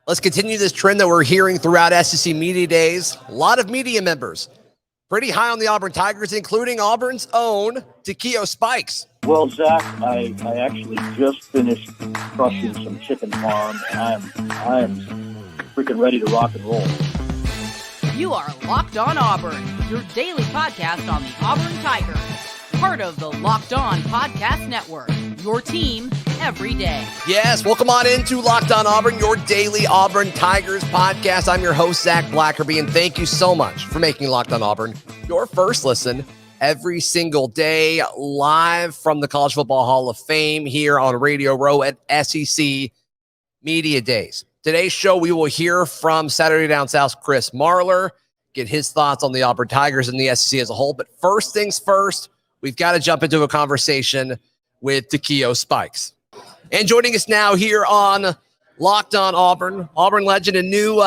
Let's continue this trend that we're hearing throughout SEC Media Days. A lot of media members pretty high on the Auburn Tigers, including Auburn's own Takeo Spikes. Well, Zach, I actually just finished crushing some chicken farm, and I am freaking ready to rock and roll. You are Locked On Auburn, your daily podcast on the Auburn Tigers. Part of the Locked On Podcast Network, your team every day. Yes, welcome on into Locked On Auburn, your daily Auburn Tigers podcast. I'm your host, Zac Blackerby, and thank you so much for making Locked On Auburn your first listen every single day, live from the College Football Hall of Fame here on Radio Row at SEC Media Days. Today's show, we will hear from Saturday Down South's Chris Marler, get his thoughts on the Auburn Tigers and the SEC as a whole. But first things first, we've got to jump into a conversation with Takeo Spikes. And joining us now here on Locked On Auburn, Auburn legend and new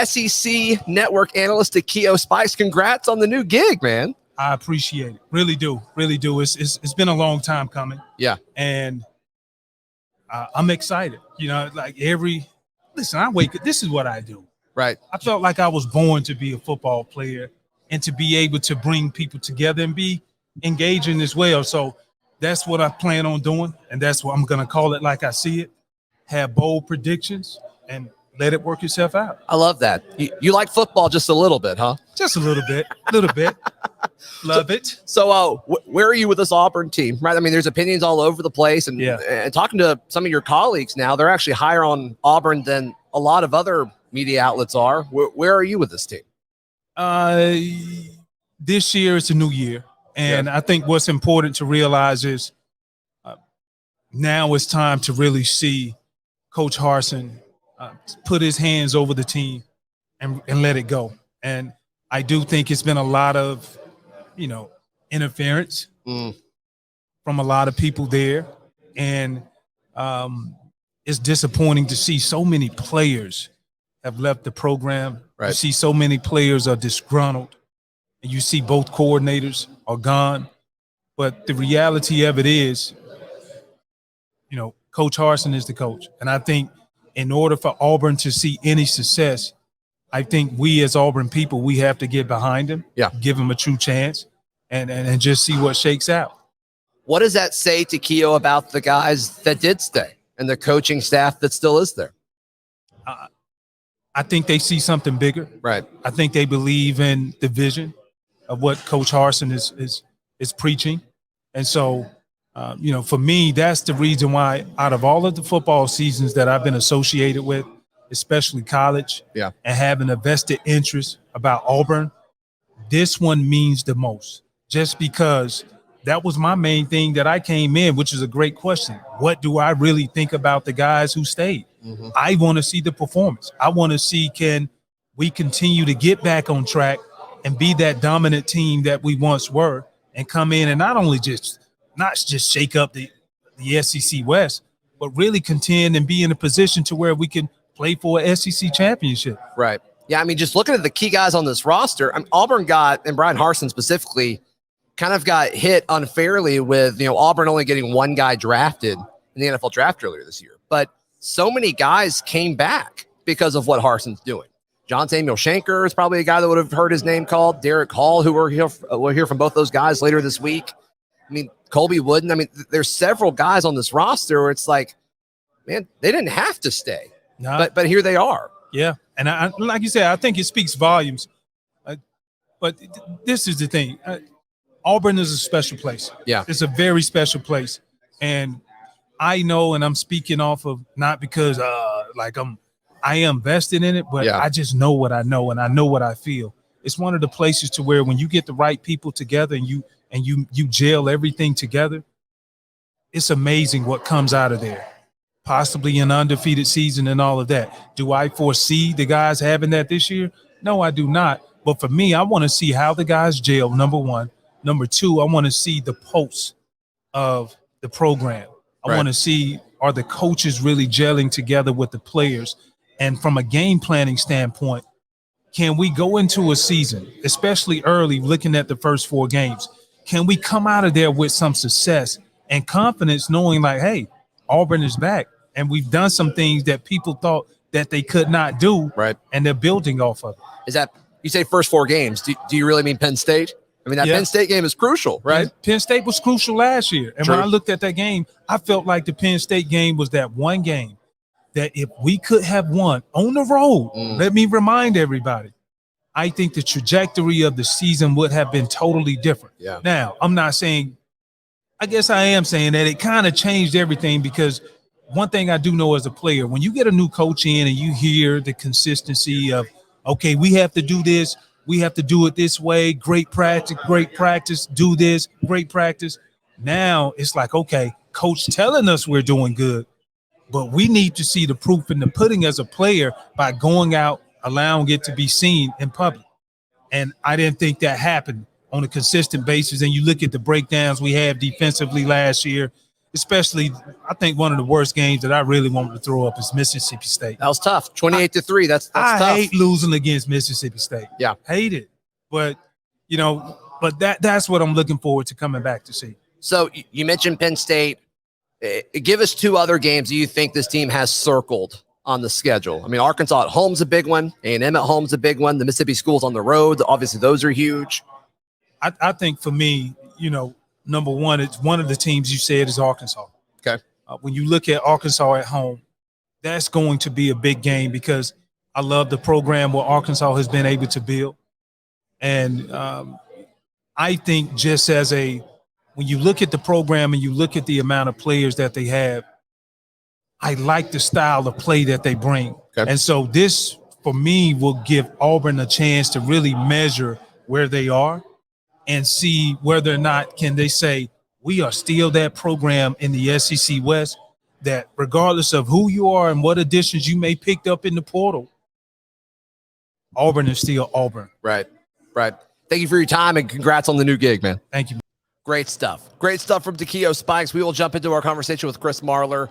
SEC network analyst Takeo Spikes. Congrats on the new gig, man. I appreciate it. Really do. Really do. It's been a long time coming. Yeah. And I'm excited. You know, like I wake up. This is what I do. Right. I felt like I was born to be a football player and to be able to bring people together and be engaging as well. So that's what I plan on doing, and that's what I'm going to call it like I see it. Have bold predictions and let it work itself out. I love that. You like football just a little bit, huh? Just a little bit. Love it. So where are you with this Auburn team, right? I mean, there's opinions all over the place, and, and talking to some of your colleagues now, they're actually higher on Auburn than a lot of other media outlets are. Where are you with this team? This year is a new year. And I think what's important to realize is now it's time to really see Coach Harsin put his hands over the team and let it go. And I do think it's been a lot of, interference from a lot of people there. And it's disappointing to see so many players have left the program. Right. You see so many players are disgruntled. And you see both coordinators are gone. But the reality of it is, Coach Harsin is the coach. And I think in order for Auburn to see any success, I think we as Auburn people, we have to get behind him, give him a true chance, and just see what shakes out. What does that say, Takeo, about the guys that did stay and the coaching staff that still is there? I think they see something bigger. Right. I think they believe in the vision of what Coach Harsin is preaching. And so, for me, that's the reason why out of all of the football seasons that I've been associated with, especially college, and having a vested interest about Auburn, this one means the most. Just because that was my main thing that I came in, which is a great question. What do I really think about the guys who stayed? Mm-hmm. I want to see the performance. I want to see, can we continue to get back on track and be that dominant team that we once were, and come in and not just shake up the SEC West, but really contend and be in a position to where we can play for an SEC championship. Right. Yeah, I mean, just looking at the key guys on this roster, Auburn got, and Bryan Harsin specifically, kind of got hit unfairly with, Auburn only getting one guy drafted in the NFL draft earlier this year. But so many guys came back because of what Harsin's doing. John Samuel Shanker is probably a guy that would have heard his name called. Derek Hall, who we'll hear from both those guys later this week. I mean, Colby Wooden. I mean, there's several guys on this roster where it's like, man, they didn't have to stay, but here they are. Yeah, and I, like you said, I think it speaks volumes. But this is the thing: Auburn is a special place. Yeah, it's a very special place, and I know, and I'm speaking off of not because I am vested in it, but I just know what I know, and I know what I feel. It's one of the places to where when you get the right people together and you gel everything together, it's amazing what comes out of there. Possibly an undefeated season and all of that. Do I foresee the guys having that this year? No, I do not. But for me, I want to see how the guys gel, number one. Number two, I want to see the pulse of the program. I want to see, are the coaches really gelling together with the players? And from a game planning standpoint, can we go into a season, especially early, looking at the first 4 games, can we come out of there with some success and confidence, knowing like, hey, Auburn is back, and we've done some things that people thought that they could not do. Right. And they're building off of it. Is that, you say first 4 games. Do you really mean Penn State? I mean, that Penn State game is crucial, right? Penn State was crucial last year. And True. when I looked at that game, I felt like the Penn State game was that one game that if we could have won on the road, let me remind everybody, I think the trajectory of the season would have been totally different. Yeah. Now, I'm not saying, I guess I am saying that it kind of changed everything, because one thing I do know as a player, when you get a new coach in and you hear the consistency of, okay, we have to do this, we have to do it this way, great practice, do this, great practice. Now it's like, okay, coach telling us we're doing good, but we need to see the proof in the pudding as a player by going out, allowing it to be seen in public. And I didn't think that happened on a consistent basis. And you look at the breakdowns we have defensively last year, especially, I think one of the worst games that I really wanted to throw up is Mississippi State. That was tough. 28-3. That's tough. I hate losing against Mississippi State. Yeah. Hate it. But, that's what I'm looking forward to coming back to see. So you mentioned Penn State. Give us 2 other games that you think this team has circled on the schedule. I mean, Arkansas at home's a big one. A&M at home's a big one. The Mississippi schools on the road, obviously those are huge. I think for me, number one, it's one of the teams you said is Arkansas. Okay. When you look at Arkansas at home, that's going to be a big game, because I love the program what Arkansas has been able to build. And I think just when you look at the program and you look at the amount of players that they have, I like the style of play that they bring. Okay. And so this, for me, will give Auburn a chance to really measure where they are and see whether or not can they say, we are still that program in the SEC West that regardless of who you are and what additions you may picked up in the portal, Auburn is still Auburn. Right. Thank you for your time and congrats on the new gig, man. Thank you. Great stuff. Great stuff from Takeo Spikes. We will jump into our conversation with Chris Marler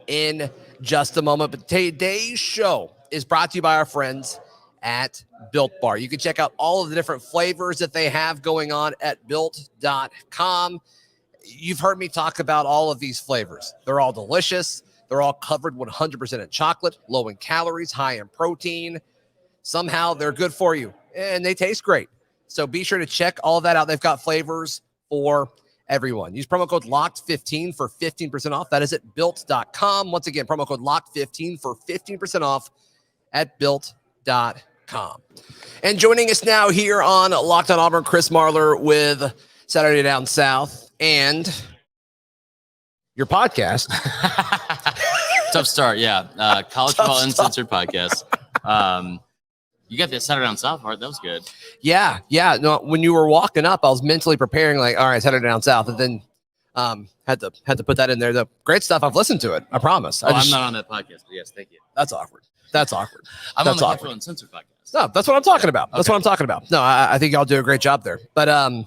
in just a moment. But today's show is brought to you by our friends at Built Bar. You can check out all of the different flavors that they have going on at built.com. You've heard me talk about all of these flavors. They're all delicious. They're all covered 100% in chocolate, low in calories, high in protein. Somehow they're good for you and they taste great. So be sure to check all of that out. They've got flavors for everyone. Use promo code LOCKED15 for 15% off. That is at built.com. Once again, promo code LOCKED15 for 15% off at built.com. And joining us now here on Locked On Auburn, Chris Marler with Saturday Down South and your podcast. Tough start, yeah. College Football Uncensored podcast. You got the Saturday Down South part. That was good. Yeah. No, when you were walking up, I was mentally preparing, like, all right, Saturday Down South, and then had to put that in there. The great stuff. I've listened to it. I promise. I'm not on that podcast, but yes, thank you. That's awkward. I'm on the College Football Uncensored podcast. No, that's what I'm talking about. That's what I'm talking about. No, I think y'all do a great job there. But a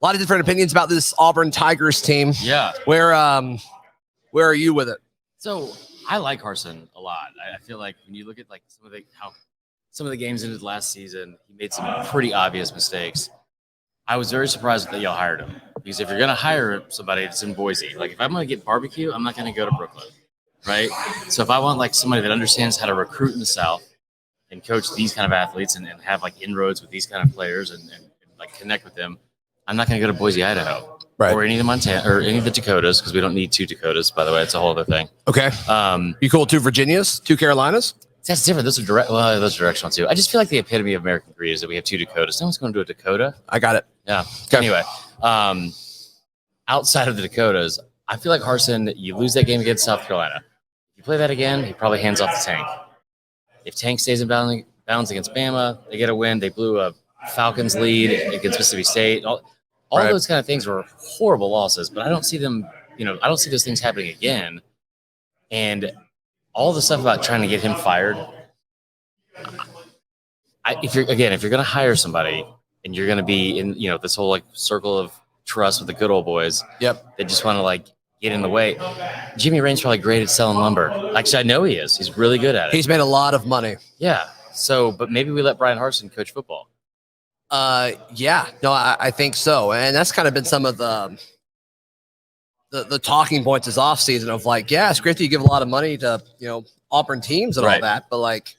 lot of different opinions about this Auburn Tigers team. Yeah. Where are you with it? So I like Harsin a lot. I feel like when you look at like some of the games in his last season, he made some pretty obvious mistakes. I was very surprised that y'all hired him, because if you're going to hire somebody that's in Boise, like if I'm going to get barbecue, I'm not going to go to Brooklyn, right? So if I want like somebody that understands how to recruit in the South and coach these kind of athletes and have like inroads with these kind of players and like connect with them, I'm not going to go to Boise, Idaho, right, or any of the Montana or any of the Dakotas, because we don't need 2 Dakotas, by the way. It's a whole other thing. Okay. You cool 2 Virginias, 2 Carolinas? That's different. Those are directional too. I just feel like the epitome of American greed is that we have 2 Dakotas. No one's going to do a Dakota. I got it. Yeah. Okay. Anyway, outside of the Dakotas, I feel like Harsin, you lose that game against South Carolina. If you play that again, he probably hands off the Tank. If Tank stays in balance against Bama, they get a win. They blew a Falcons lead against Mississippi State. All right. Those kind of things were horrible losses, but I don't see them, I don't see those things happening again. And all the stuff about trying to get him fired, if you're going to hire somebody and you're going to be in, this whole like circle of trust with the good old boys, yep, they just want to like get in the way. Jimmy Rain's probably great at selling lumber. Actually, I know he is. He's really good at it. He's made a lot of money. Yeah. So, but maybe we let Bryan Harsin coach football. Yeah. No, I think so. And that's kind of been some of the the talking points is offseason of like, yeah, it's great that you give a lot of money to, Auburn teams and all that, but like,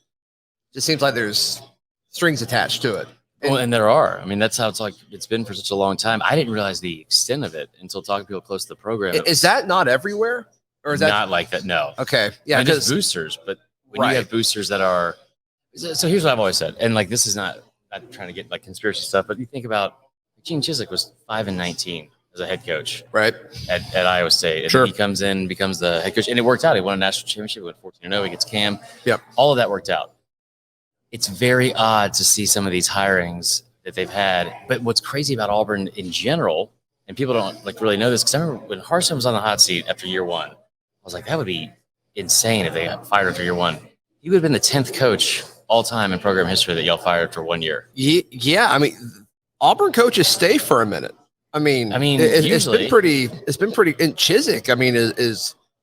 just seems like there's strings attached to it. And there are. I mean, that's how it's been for such a long time. I didn't realize the extent of it until talking to people close to the program. Is that not everywhere? Or is that not like that? No. Okay. Yeah. Because boosters, but when you have boosters that are, so here's what I've always said. And like, this is not trying to get like conspiracy stuff, but you think about Gene Chizik was 5-19 as a head coach. Right. At Iowa State. And then he comes in, becomes the head coach, and it worked out. He won a national championship, went 14-0. He gets Cam. Yep. All of that worked out. It's very odd to see some of these hirings that they've had. But what's crazy about Auburn in general, and people don't like really know this, because I remember when Harsin was on the hot seat after year one, I was like, that would be insane if they fired after year one. He would have been the 10th coach all time in program history that y'all fired for 1 year. Yeah. I mean, Auburn coaches stay for a minute. I mean, it's been pretty. And Chizik, I mean,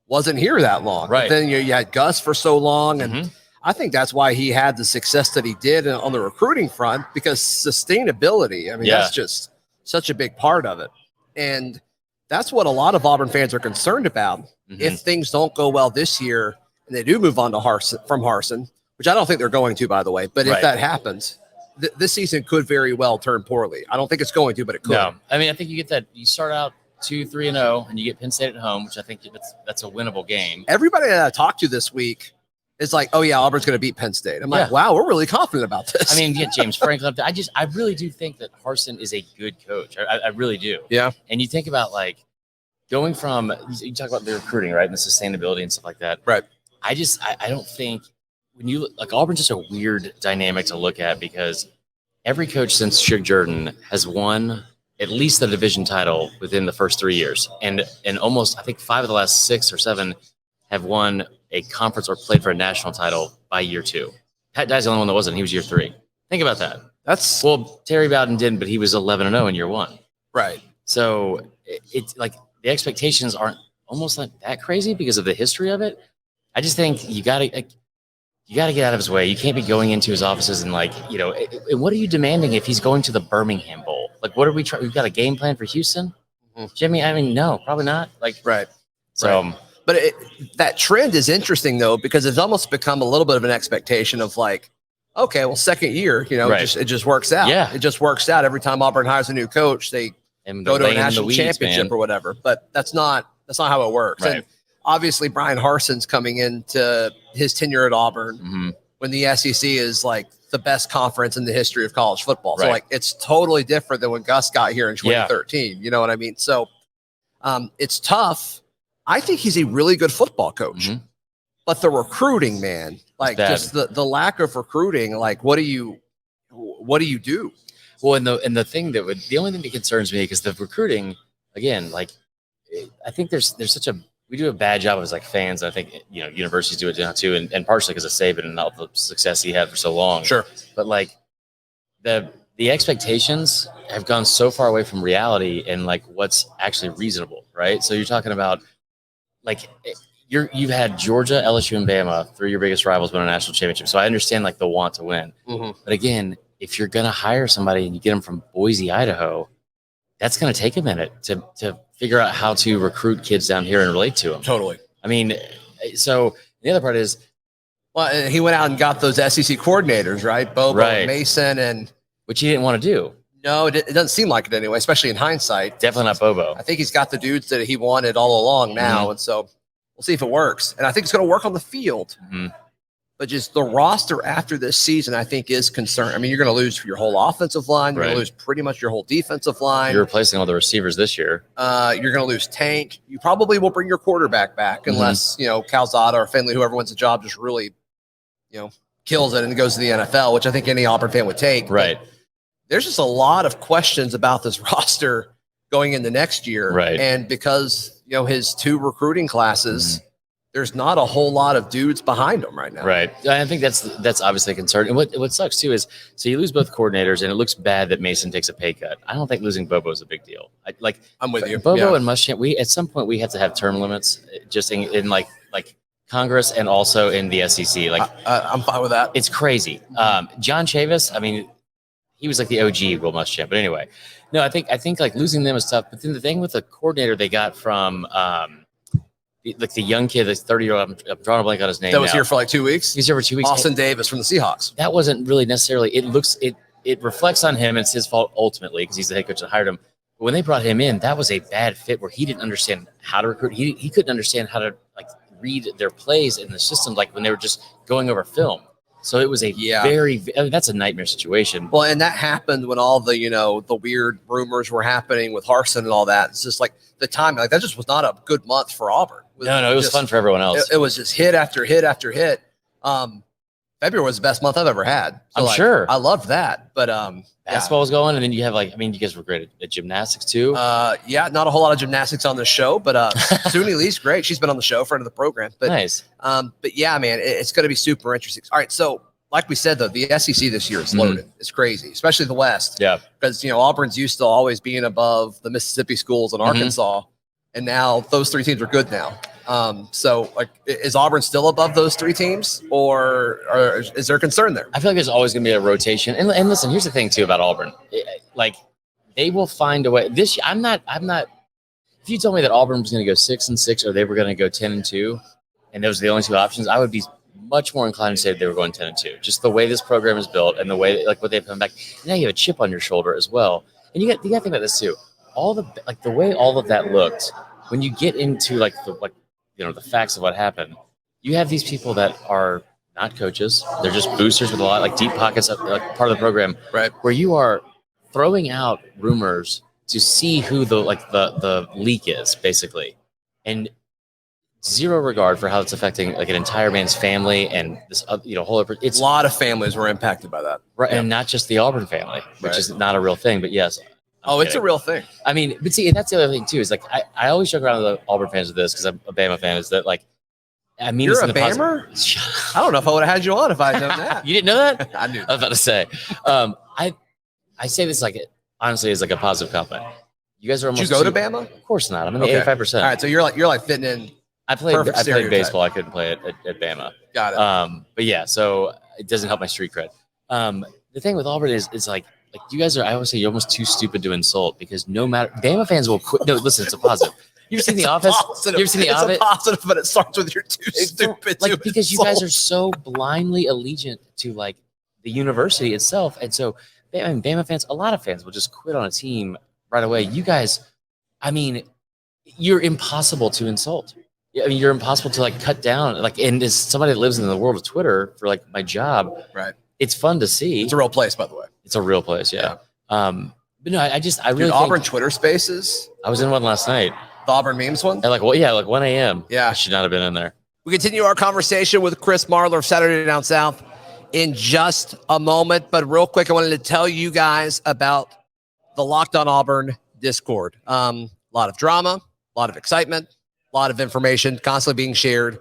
wasn't here that long. Right. But then you had Gus for so long, and I think that's why he had the success that he did on the recruiting front, because sustainability. I mean, that's just such a big part of it, and that's what a lot of Auburn fans are concerned about. If things don't go well this year and they do move on to Harsin, which I don't think they're going to, by the way, but if that happens, this season could very well turn poorly. I don't think it's going to, but it could. No, I mean, I think you get that. You start out 2-3-0, and you get Penn State at home, which I think that's a winnable game. Everybody that I talked to this week is like, "Oh yeah, Auburn's going to beat Penn State." I'm like, "Wow, we're really confident about this." I mean, you get James Franklin. I really do think that Harsin is a good coach. I really do. Yeah. And you think about like going from, you talk about the recruiting, right, and the sustainability and stuff like that. Right. I don't think when you like Auburn's just a weird dynamic to look at, because every coach since Shug Jordan has won at least the division title within the first 3 years, and almost I think 5 of the last 6 or 7 have won a conference or played for a national title by year 2. Pat Dye's the only one that wasn't. He was year 3. Think about that. Terry Bowden didn't, but he was 11-0 in year 1. Right. So it's like the expectations aren't almost like that crazy because of the history of it. I just think you got to get out of his way. You can't be going into his offices and like, what are you demanding if he's going to the Birmingham Bowl? Like, what are we trying? We've got a game plan for Houston, Jimmy. I mean, no, probably not. Like, right. So, but that trend is interesting though, because it's almost become a little bit of an expectation of like, okay, well, second year, it just works out. Yeah, it just works out every time Auburn hires a new coach. They go to a national championship or whatever. But that's not how it works. Right. And obviously, Bryan Harsin's coming into his tenure at Auburn when the SEC is like the best conference in the history of college football. So like, it's totally different than when Gus got here in 2013. You know what I mean? So it's tough. I think he's a really good football coach, but the recruiting, man, like just the lack of recruiting, like what do you do? Well, and the only thing that concerns me, because the recruiting, again, like I think there's such a, we do a bad job as like fans. I think universities do it now too, and partially because of Saban and all the success he had for so long. Sure, but like the expectations have gone so far away from reality and like what's actually reasonable, right? So you're talking about like you've had Georgia, LSU, and Bama, 3 of your biggest rivals, win a national championship. So I understand like the want to win, but again, if you're gonna hire somebody and you get them from Boise, Idaho, that's gonna take a minute to figure out how to recruit kids down here and relate to them. Totally. I mean, so the other part is, well, he went out and got those SEC coordinators, right? Bobo, and Mason, and which he didn't want to do. No, it doesn't seem like it anyway, especially in hindsight. Definitely not Bobo. I think he's got the dudes that he wanted all along now, and so we'll see if it works. And I think it's going to work on the field. But just the roster after this season, I think, is concerned. I mean, you're going to lose your whole offensive line. You're going to lose pretty much your whole defensive line. You're replacing all the receivers this year. You're going to lose Tank. You probably will bring your quarterback back unless, Calzada or Finley, whoever wins the job, just really, kills it and goes to the NFL, which I think any Auburn fan would take. Right. But there's just a lot of questions about this roster going into next year. Right. And because, his 2 recruiting classes – there's not a whole lot of dudes behind him right now. Right. I think that's obviously a concern. And what sucks too is, so you lose both coordinators, and it looks bad that Mason takes a pay cut. I don't think losing Bobo is a big deal. I'm with you. Bobo and Muschamp, at some point we have to have term limits just in like Congress and also in the SEC. Like I'm fine with that. It's crazy. John Chavis, I mean, he was like the OG Will Muschamp. But anyway, no, I think like losing them is tough. But then the thing with the coordinator they got from the young kid, this 30-year-old, I'm drawing a blank on his name. That was here for like 2 weeks. He's here for 2 weeks. Austin Davis from the Seahawks. That wasn't really necessarily. It reflects on him. It's his fault ultimately because he's the head coach that hired him. But when they brought him in, that was a bad fit where he didn't understand how to recruit. He couldn't understand how to like read their plays in the system, like when they were just going over film. So it was that's a nightmare situation. Well, and that happened when all the, the weird rumors were happening with Harsin and all that. It's just like the time, like that just was not a good month for Auburn. It was fun for everyone else. It was just hit after hit after hit. February was the best month I've ever had. So I'm sure. I loved that. But basketball was going, and then you have you guys were great at gymnastics too. Not a whole lot of gymnastics on the show, but Suni Lee's great. She's been on the show, friend of the program. But nice. But yeah, man, it's going to be super interesting. All right, so like we said though, the SEC this year is loaded. It's crazy, especially the West. Yeah, because Auburn's used to always being above the Mississippi schools and Arkansas, and now those three teams are good now. So like, is Auburn still above those three teams, or is there concern there? I feel like there's always going to be a rotation. And listen, here's the thing too about Auburn. They will find a way. This I'm not. If you told me that Auburn was going to go 6-6 or they were going to go 10-2, and those are the only two options, I would be much more inclined to say they were going 10-2. Just the way this program is built and the way what they've come back. And now you have a chip on your shoulder as well. And you got to think about this too. All the way all of that looked when you get into the facts of what happened. You have these people that are not coaches; they're just boosters with a lot deep pockets, part of the program, right? Where you are throwing out rumors to see who the leak is, basically, and zero regard for how it's affecting an entire man's family and this whole. It's a lot of families were impacted by that, right? Yeah. And not just the Auburn family, which is not a real thing, but yes. It's a real thing. I mean, but see, that's the other thing too. Is I always joke around with the Auburn fans with this because I'm a Bama fan. Is that I mean, you're a Bammer? I don't know if I would have had you on if I had known that. You didn't know that? I knew. I was about to say. I say this honestly as a positive compliment. You guys are almost. Did you go to Bama? Of course not. I'm in the 85%. All right, so you're fitting in. I played baseball. I couldn't play it at Bama. Got it. But yeah, so it doesn't help my street cred. The thing with Auburn is you guys are, I always say you're almost too stupid to insult because no matter Bama fans will quit. No, listen, it's a positive. You ever seen The Office? You ever seen The Office? It's a positive, but it starts with you're too stupid to because you guys are so blindly allegiant to the university itself. And so Bama fans, a lot of fans will just quit on a team right away. You guys, I mean, you're impossible to insult. I mean, you're impossible to cut down. And as somebody that lives in the world of Twitter for my job, right? It's fun to see. It's a real place, by the way. It's a real place, yeah. But no, I really Auburn Twitter Spaces. I was in one last night. The Auburn memes one? At 1 a.m. Yeah. I should not have been in there. We continue our conversation with Chris Marler of Saturday Down South in just a moment. But real quick, I wanted to tell you guys about the Locked On Auburn Discord. A lot of drama, a lot of excitement, a lot of information constantly being shared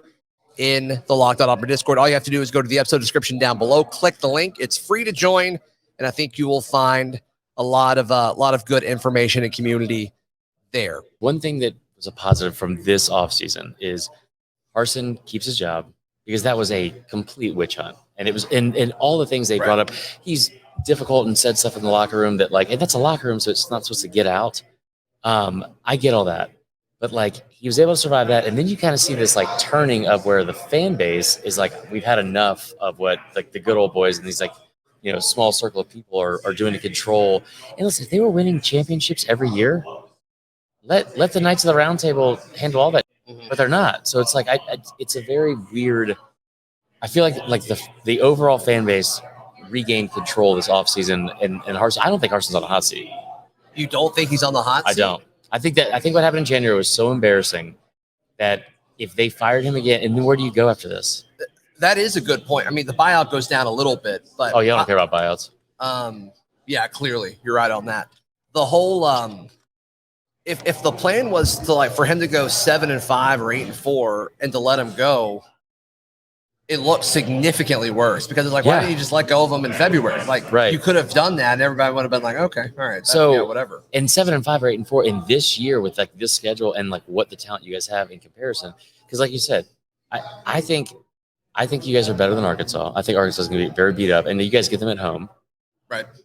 in the Locked On Auburn Discord. All you have to do is go to the episode description down below, click the link. It's free to join, and I think you will find a lot of good information and community there. One thing that was a positive from this offseason is Harsin keeps his job because that was a complete witch hunt. And it was and all the things they brought up. He's difficult and said stuff in the locker room that and that's a locker room, so it's not supposed to get out. I get all that. But he was able to survive that. And then you kind of see this turning of where the fan base is we've had enough of what the good old boys and these small circle of people are doing to control. And listen, if they were winning championships every year, let the Knights of the Round Table handle all that, but they're not. So it's it's a very weird. I feel like the overall fan base regained control this offseason, and Harsin. I don't think Harsin's on the hot seat. You don't think he's on the hot seat? I don't. I think what happened in January was so embarrassing that if they fired him again, and then where do you go after this? That is a good point. I mean, the buyout goes down a little bit, but you don't care about buyouts. Yeah, clearly you're right on that. The whole if the plan was to for him to go 7-5 or 8-4 and to let him go, it looks significantly worse because it's why didn't you just let go of him in February? Right. You could have done that and everybody would have been okay, all right. So whatever. And 7-5 or 8-4 in this year with this schedule and what the talent you guys have in comparison. Because like you said, I think you guys are better than Arkansas. I think Arkansas is going to be very beat up, and you guys get them at home.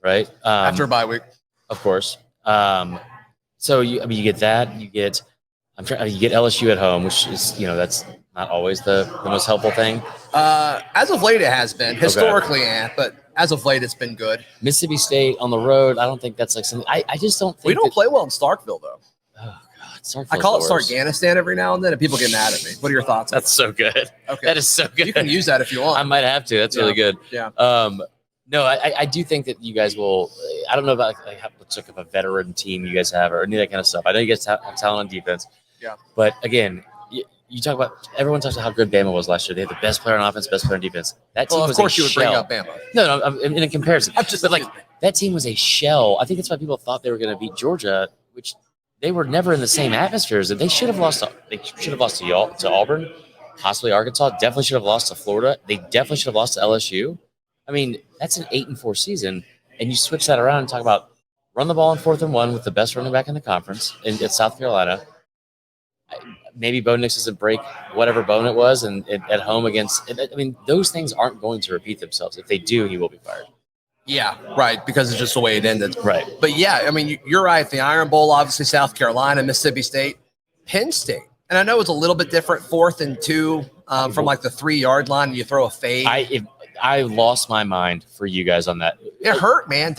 Right. After a bye week. Of course. So you get that. You get LSU at home, which is, that's not always the most helpful thing. As of late, it has been. Historically, but as of late, it's been good. Mississippi State on the road, I don't think that's like something. I just don't think we don't play well in Starkville, though. Oh God, I call it Starganistan every now and then, and people get mad at me. What are your thoughts? That's so good. Okay, that is so good. You can use that if you want. I might have to. That's really good. Yeah. No, I do think that you guys will. I don't know about how much of a veteran team you guys have or any of that kind of stuff. I know you guys have talent on defense. Yeah. But again, you talk about everyone talks about how good Bama was last year. They had the best player on offense, best player on defense. That team was of course a you would shell. bring up Bama. No, in a comparison. That team was a shell. I think that's why people thought they were going to beat Georgia, which they were never in the same atmospheres. And they should have lost. They should have lost to Auburn, possibly Arkansas. Definitely should have lost to Florida. They definitely should have lost to LSU. I mean, that's an 8-4 season, and you switch that around and talk about run the ball in 4th and 1 with the best running back in the conference at South Carolina. Maybe Bo Nix doesn't break whatever bone it was, and at home against. I mean, those things aren't going to repeat themselves. If they do, he will be fired. Yeah, right, because it's just the way it ended. Right. But yeah, I mean, you're right. The Iron Bowl, obviously, South Carolina, Mississippi State, Penn State. And I know it's a little bit different, 4th and 2 from like the 3-yard line, and you throw a fade. I lost my mind for you guys on that. It hurt, man.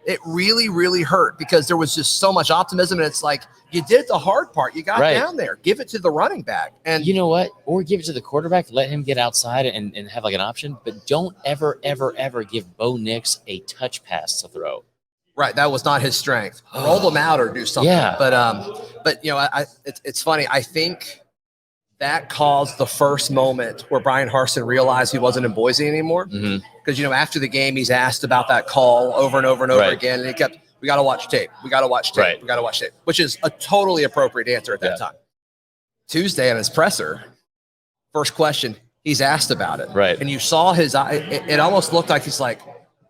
It really, really hurt because there was just so much optimism, and it's like you did the hard part. You got down there. Give it to the running back, and you know what? Or give it to the quarterback. Let him get outside and have like an option, but don't ever, ever, ever give Bo Nix a touch pass to throw. Right, that was not his strength. Roll them out or do something. Yeah, but it's funny. I think that caused the first moment where Bryan Harsin realized he wasn't in Boise anymore. Because, after the game, he's asked about that call over and over and over again. And he kept, we got to watch tape. We got to watch tape. Right. We got to watch tape, which is a totally appropriate answer at that time. Tuesday on his presser, first question, he's asked about it. Right. And you saw his eye. It almost looked like he's like,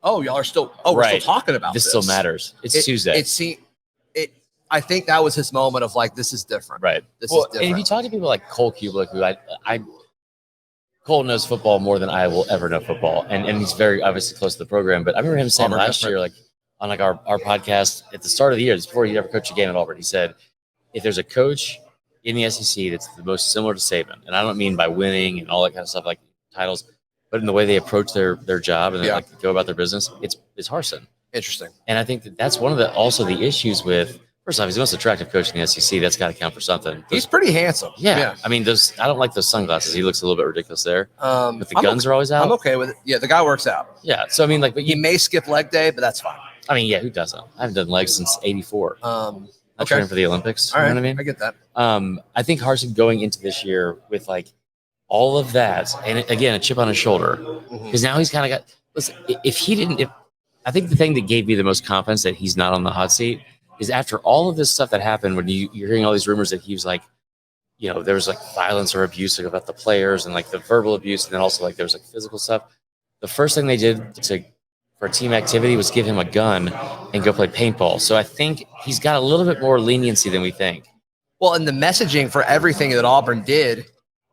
oh, y'all are still, we're still talking about this. This still matters. It's Tuesday. I think that was his moment of like, this is different. Right. This is different. And if you talk to people like Cole Kubelik, who Cole knows football more than I will ever know football. And he's very obviously close to the program. But I remember him saying last year, like on like our podcast at the start of the year, just before he ever coached a game at Auburn, he said, if there's a coach in the SEC that's the most similar to Saban, and I don't mean by winning and all that kind of stuff like titles, but in the way they approach their job and they like go about their business, it's Harsin. Interesting. And I think that's one of the issues with. First off, he's the most attractive coach in the SEC. That's got to count for something. He's pretty handsome. Yeah. I mean, I don't like those sunglasses. He looks a little bit ridiculous there. But the guns are always out. I'm okay with it. Yeah, the guy works out. Yeah. So, I mean, but he may skip leg day, but that's fine. I mean, yeah, who doesn't? I haven't done legs since 84. I trained for the Olympics. All right. You know what I mean? I get that. I think Harsin going into this year with like all of that, and again, a chip on his shoulder, because now he's kind of got, listen, I think the thing that gave me the most confidence that he's not on the hot seat is after all of this stuff that happened, when you're hearing all these rumors that he was like, there was like violence or abuse about the players and like the verbal abuse, and then also like there was like physical stuff. The first thing they did for team activity was give him a gun and go play paintball. So I think he's got a little bit more leniency than we think. Well, and the messaging for everything that Auburn did,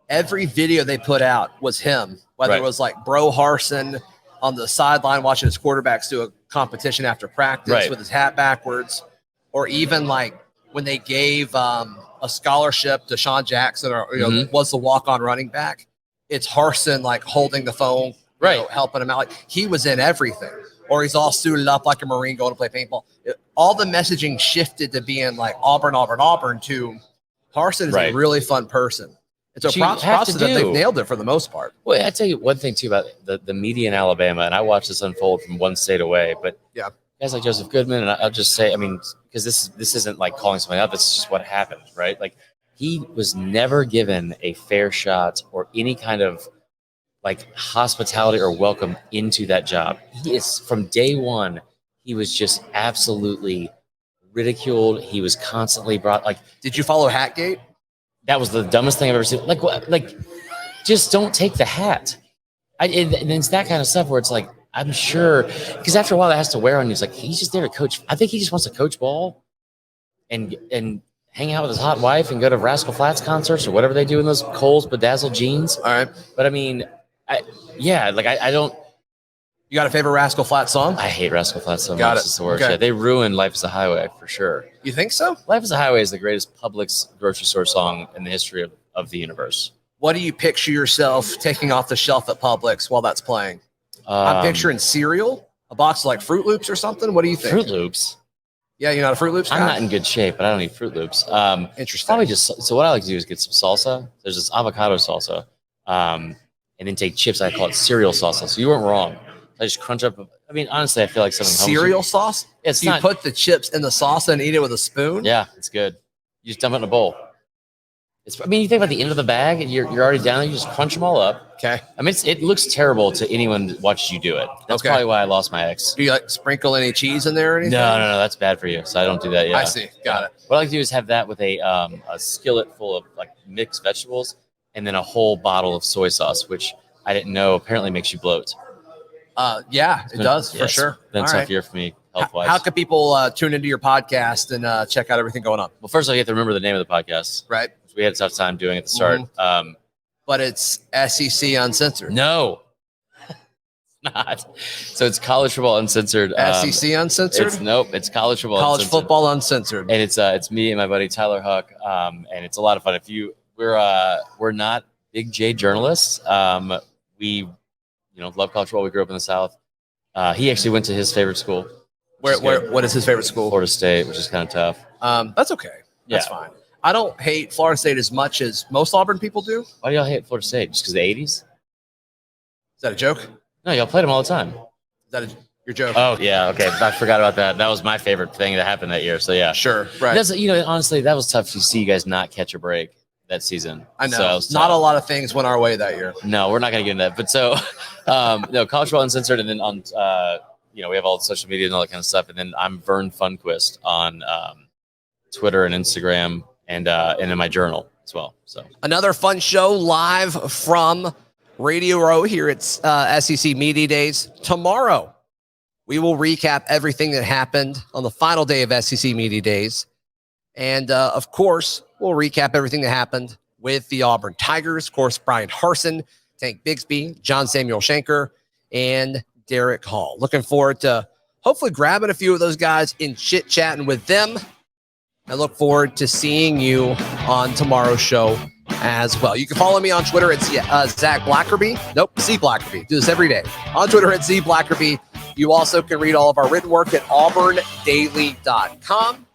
every video they put out was him, whether it was like Bro Harsin on the sideline watching his quarterbacks do a competition after practice with his hat backwards, or even like when they gave a scholarship to Sean Jackson, or was the walk-on running back. It's Harsin like holding the phone, helping him out. Like he was in everything, or he's all suited up like a Marine going to play paintball. All the messaging shifted to being like Auburn, Auburn, Auburn. To Harsin is a really fun person. And so props to them. They've nailed it for the most part. Well, I tell you one thing too about the media in Alabama, and I watched this unfold from one state away, but guys like Joseph Goodman, and I'll just say, I mean, because this isn't like calling something out. This is just what happened, right? Like he was never given a fair shot or any kind of like hospitality or welcome into that job. He is from day one. He was just absolutely ridiculed. He was constantly brought like. Did you follow Hatgate? That was the dumbest thing I've ever seen. Like what? Like, just don't take the hat. And it's that kind of stuff where it's like, I'm sure, because after a while that has to wear on you. It's like he's just there to coach. I think he just wants to coach ball, and hang out with his hot wife and go to Rascal Flatts concerts or whatever they do in those Kohl's bedazzled jeans. All right, but I mean, I don't. You got a favorite Rascal Flatts song? I hate Rascal Flatts so Got much. it. It's the worst. Okay. Yeah, they ruined Life is a Highway for sure. You think so? Life is a Highway is the greatest Publix grocery store song in the history of the universe. What do you picture yourself taking off the shelf at Publix while that's playing? I'm picturing cereal, a box of like Fruit Loops or something. What do you think? Fruit Loops? Yeah, you're not a Fruit Loops guy? I'm not in good shape, but I don't eat Fruit Loops. Interesting. Probably so what I like to do is get some salsa. There's this avocado salsa, and then take chips. I call it cereal salsa. So you weren't wrong. I just crunch up. I mean, honestly, I feel like something. Cereal sauce? It's you not. Put the chips in the salsa and eat it with a spoon? Yeah, it's good. You just dump it in a bowl. I mean, you think about the end of the bag, and you're already down there. You just crunch them all up. Okay. I mean, it looks terrible to anyone that watches you do it. That's probably why I lost my ex. Do you like sprinkle any cheese in there or anything? No, that's bad for you. So I don't do that yet. I see. Got it. What I like to do is have that with a skillet full of like mixed vegetables, and then a whole bottle of soy sauce, which I didn't know apparently makes you bloat. Yeah, it does for sure. Been a All tough right. year for me health-wise. How can people tune into your podcast and check out everything going on? Well, first of all, you have to remember the name of the podcast. Right. We had a tough time doing it at the start. But it's SEC Uncensored. No, it's not. So it's College Football Uncensored. SEC Uncensored? It's College Football College Uncensored. Football Uncensored. And it's me and my buddy Tyler Huck, and it's a lot of fun. We're not big J journalists. We love college football. We grew up in the South. He actually went to his favorite school. What is his favorite school? Florida State, which is kind of tough. That's okay. That's fine. I don't hate Florida State as much as most Auburn people do. Is Why do y'all hate Florida State? Just because the 80s? that a joke? No, y'all played them all the time. Is that your joke? Oh, yeah. Okay. I forgot about that. That was my favorite thing that happened that year. So, yeah. Sure. Right. That's, honestly, that was tough to see you guys not catch a break that season. I know. So it was Not tough. a lot of things went our way that year. No, we're not going to get into that. But so, no, College Football Uncensored, and then on, we have all the social media and all that kind of stuff. And then I'm Vern Funquist on Twitter and Instagram and in my journal as well. So Another fun show live from Radio Row here at SEC Media Days. Tomorrow, we will recap everything that happened on the final day of SEC Media Days. And, of course, we'll recap everything that happened with the Auburn Tigers. Of course, Bryan Harsin, Tank Bigsby, John Samuel Shanker, and Derek Hall. Looking forward to hopefully grabbing a few of those guys and chit-chatting with them. I look forward to seeing you on tomorrow's show as well. You can follow me on Twitter at Zac Blackerby. Nope, C Blackerby. Do this every day. On Twitter at C Blackerby. You also can read all of our written work at auburndaily.com.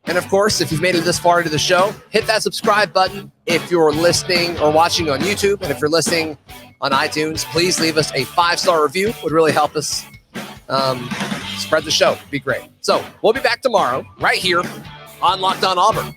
And of course, if you've made it this far into the show, hit that subscribe button if you're listening or watching on YouTube. And if you're listening on iTunes, please leave us a 5-star review. It would really help us spread the show. It'd be great. So we'll be back tomorrow right here on Locked On Auburn.